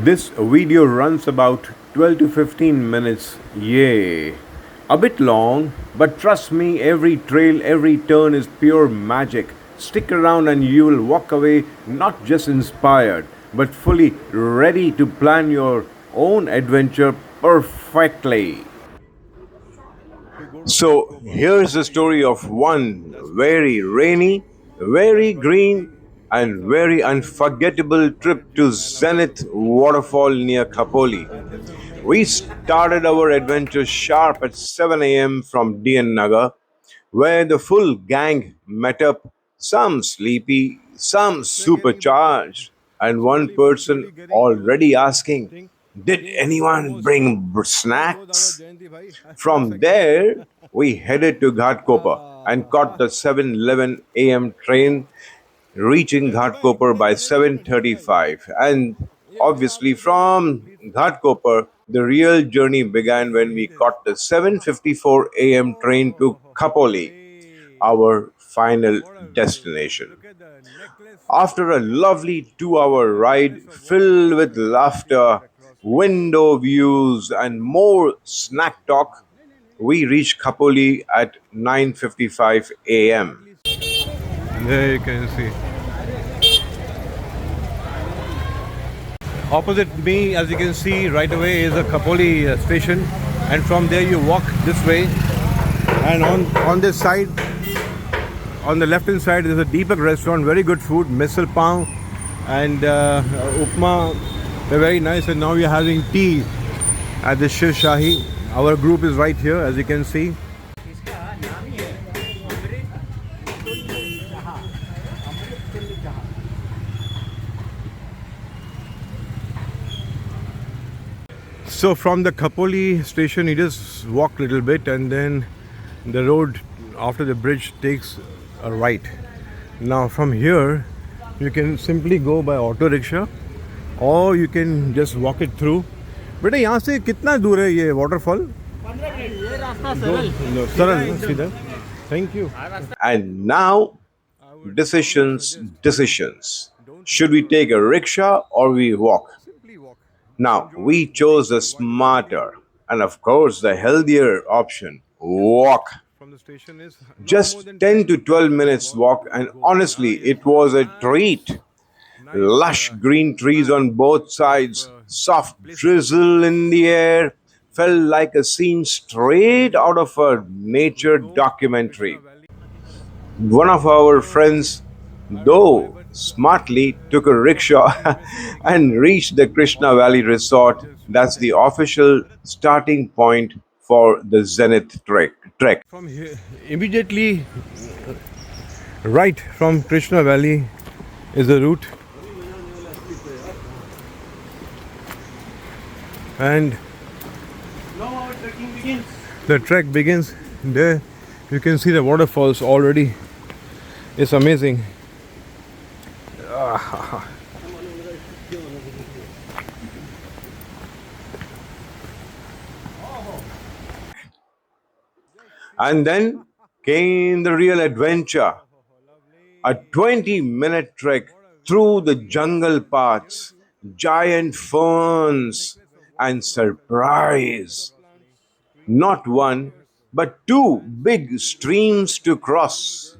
This video runs about 12 to 15 minutes. Yay! A bit long, but trust me, every trail, every turn is pure magic. Stick around and you will walk away not just inspired, but fully ready to plan your own adventure perfectly. So here's the story of one very rainy, very green, and very unforgettable trip to Zenith Waterfall near Kapoli. We started our adventure sharp at 7 a.m. from DN Nagar, where the full gang met up, some sleepy, some supercharged, and one person already asking, did anyone bring snacks? From there, we headed to Ghatkopar and caught the 7:11 a.m. train, reaching Ghatkopar by 7:35. And obviously, from Ghatkopar, the real journey began when we caught the 7:54 a.m. train to Khapoli, our final destination. After a lovely 2 hour ride filled with laughter, window views, and more snack talk, we reached Khapoli at 9:55 a.m. There you can see. Opposite me, as you can see right away, is a Khapoli station, and from there you walk this way, and on this side, on the left hand side, is a Deepak restaurant, very good food, misal pav and upma. They're very nice, and now we are having tea at the Shir Shahi. Our group is right here, as you can see. So from the Khapoli station, you just walk a little bit, and then the road after the bridge takes a right. Now from here, you can simply go by auto rickshaw, or you can just walk it through. बेटा यहाँ से कितना दूर है ये waterfall? ये रास्ता सरल सरल ना, सीधा. Thank you. And now, decisions. Should we take a rickshaw or we walk? Now, we chose the smarter and, of course, the healthier option, walk. Just 10 to 12 minutes walk, and honestly, it was a treat. Lush green trees on both sides, soft drizzle in the air, felt like a scene straight out of a nature documentary. One of our friends, though, smartly took a rickshaw and reached the Krishna Valley Resort. That's the official starting point for the Zenith trek. From here, immediately right from Krishna Valley is the route, and now our trekking begins. the trek begins. There you can see the waterfalls already. It's amazing. And then came the real adventure, a 20-minute trek through the jungle paths, giant ferns, and surprise. Not one, but two big streams to cross.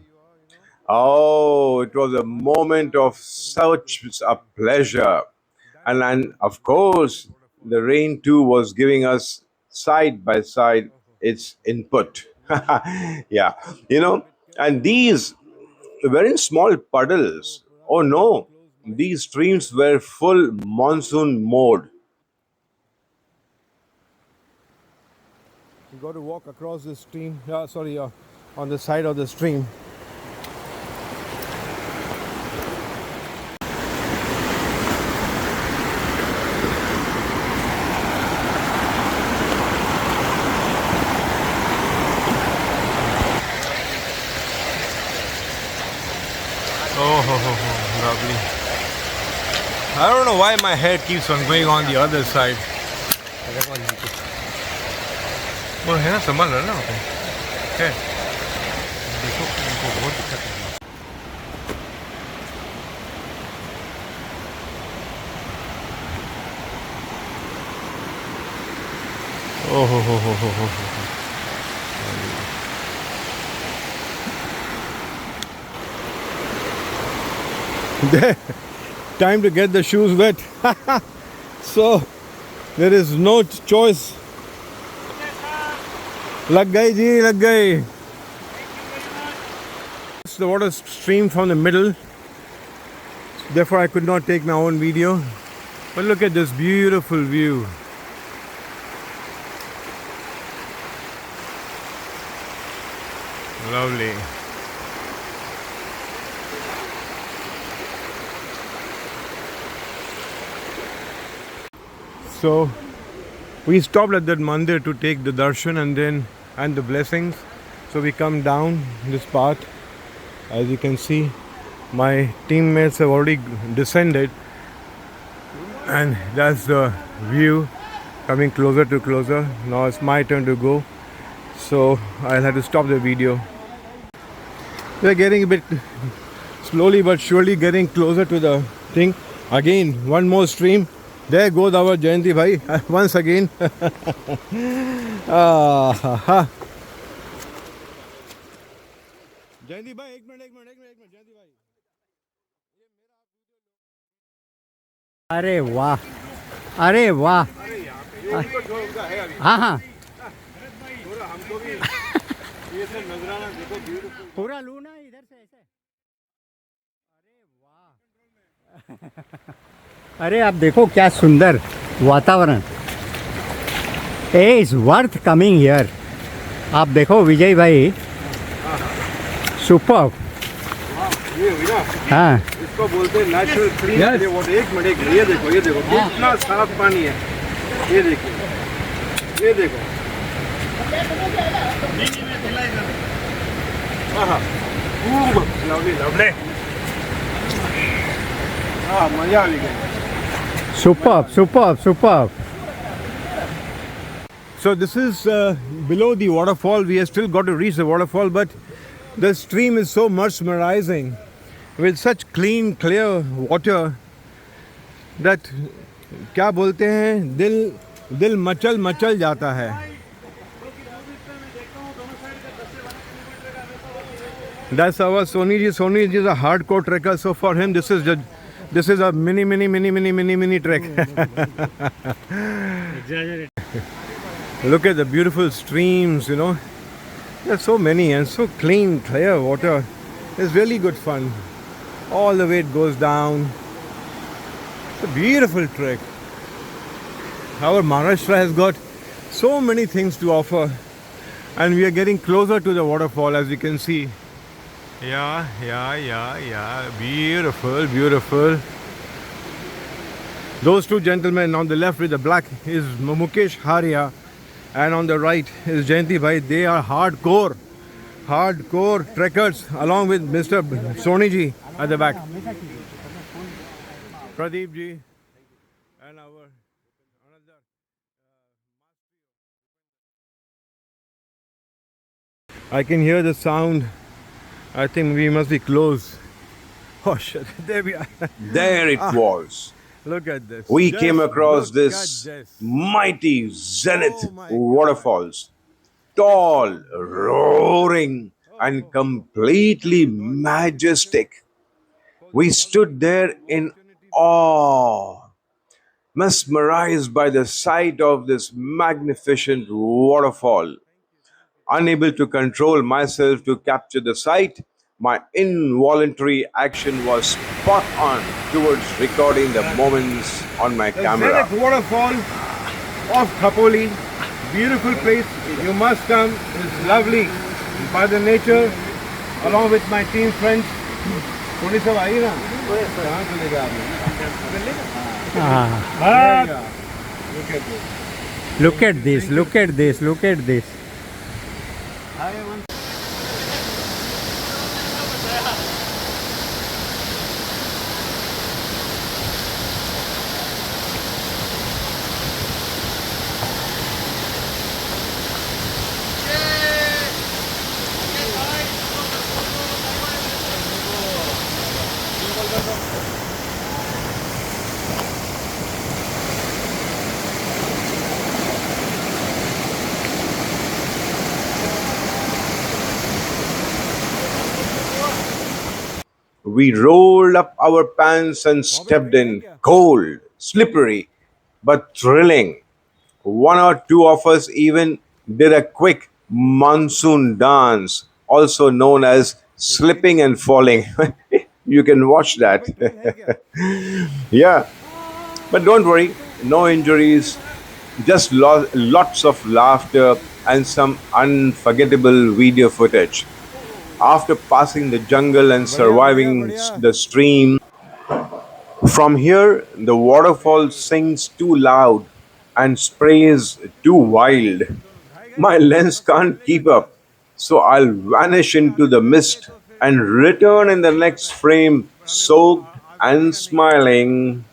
Oh, it was a moment of such a pleasure. And of course, the rain too was giving us side by side its input. Yeah, and these were in small puddles. Oh no, these streams were full monsoon mode. You got to walk across the stream. On the side of the stream. Oh, lovely. I don't know why my head keeps on going on the other side. वो है ना संभाल रहा ना है देखो उनको बहुत दिक्कत है Oh, ho, ho, ho, ho, ho, ho. There, time to get the shoes wet. So there is no choice. लग गई जी, लग गई. The water streamed from the middle. Therefore, I could not take my own video. But look at this beautiful view. Lovely. So we stopped at that mandir to take the darshan and the blessings. So we come down this path. As you can see, my teammates have already descended, and that's the view coming closer to closer. Now it's my turn to go, so I'll have to stop the video. We're getting a bit slowly but surely getting closer to the thing. Again, one more stream. There goes our Jayanti bhai once again. Jayanti bhai, एक minute Jayanti bhai. अरे वाह, अरे वाह. हाँ हाँ, पूरा लू ना इधर से ऐसे. अरे वाह. अरे आप देखो क्या सुंदर वातावरण. Is worth coming here. आप देखो विजय भाई, सुपर. ये हुई ना, हाँ, इसको बोलते हैं नेचुरल क्लीन वाटर. एक मिनट, ये देखो कितना साफ पानी है. ये देखो, ये देखो. Lovely lovely. हाँ, मजा आ गया. Super super super. So this is below the waterfall. We have still got to reach the waterfall, but the stream is so mesmerizing with such clean, clear water that क्या बोलते हैं, दिल मचल जाता है. That's our Sony ji. Sony ji is a hardcore trekker, so for him this is a mini trek. Look at the beautiful streams, you know. There's so many and so clean, clear water. It's really good fun. All the way it goes down. It's a beautiful trek. Our Maharashtra has got so many things to offer, and we are getting closer to the waterfall, as you can see. Yeah. Beautiful. Those two gentlemen on the left with the black is Mukesh Haria, and on the right is Jayanti bhai. They are hardcore trekkers, along with Mr. Soni ji at the back. Pradeep ji and our another. I can hear the sound. I think we must be close. Oh shit, there we are. There it was. Look at this. We Just came across look this at this. mighty zenith Oh my waterfalls. Tall, roaring, and completely majestic. We stood there in awe, mesmerized by the sight of this magnificent waterfall. Unable to control myself to capture the sight, my involuntary action was spot on towards recording the moments on my The camera. Zenith waterfall of Khapoli. Beautiful place. You must come. It's lovely. By the nature, along with my team friends. थोड़ी सब आई ना? कहाँ चलेगा आपने? हाँ. Look at this. Look at this, look at this, look at this. We rolled up our pants and stepped in, cold, slippery, but thrilling. One or two of us even did a quick monsoon dance, also known as slipping and falling. You can watch that. Yeah, but don't worry, no injuries, just lots of laughter and some unforgettable video footage. After passing the jungle and surviving the stream, from here the waterfall sings too loud and sprays too wild. My lens can't keep up, so I'll vanish into the mist and return in the next frame soaked and smiling.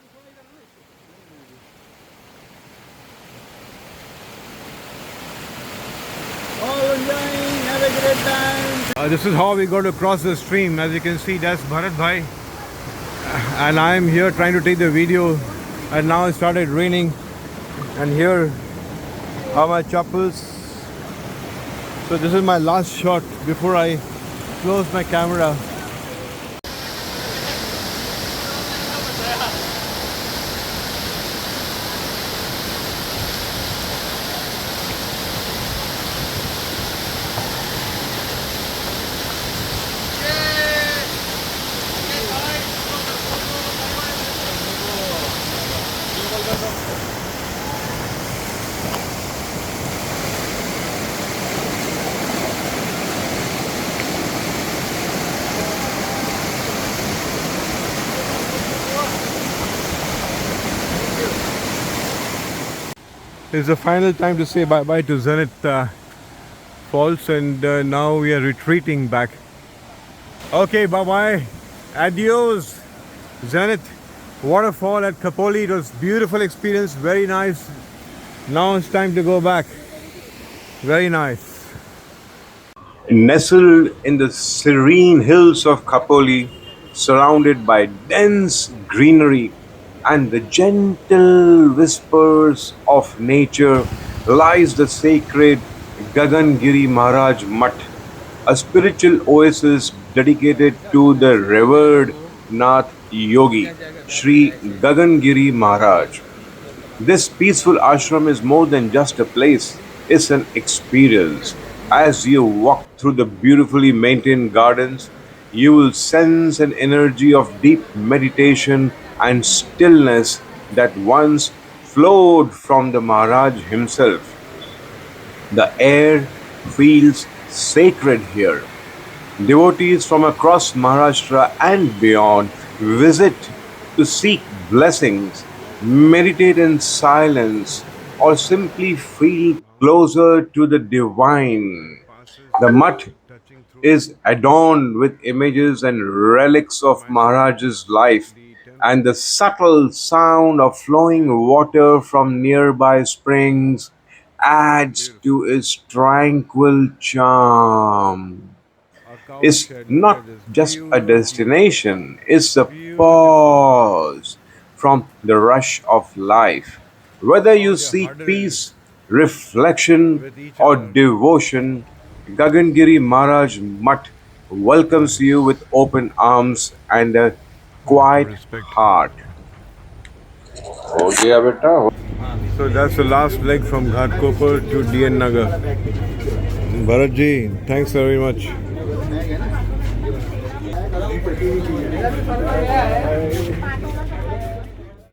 This is how we got to cross the stream. As you can see, that's Bharat Bhai, and I am here trying to take the video. And now it started raining, and here are my chappals. So this is my last shot before I close my camera. It's the final time to say bye-bye to Zenith Falls, and now we are retreating back. Okay, bye-bye. Adios, Zenith Waterfall at Kapoli. It was beautiful experience, very nice. Now it's time to go back. Very nice. Nestled in the serene hills of Kapoli, surrounded by dense greenery and the gentle whispers of nature, lies the sacred Gagangiri Maharaj Mutt, a spiritual oasis dedicated to the revered Nath Yogi, Sri Gagangiri Maharaj. This peaceful ashram is more than just a place, it's an experience. As you walk through the beautifully maintained gardens, you will sense an energy of deep meditation and stillness that once flowed from the Maharaj himself. The air feels sacred here. Devotees from across Maharashtra and beyond visit to seek blessings, meditate in silence, or simply feel closer to the divine. The mutt is adorned with images and relics of Maharaj's life, and the subtle sound of flowing water from nearby springs adds to its tranquil charm. It's not just a destination, it's a pause from the rush of life. Whether you seek peace, reflection, or devotion, Gagangiri Maharaj Mutt welcomes you with open arms and a quiet heart. So that's the last leg from Ghatkopar to DN Nagar. Bharatji, thanks very much.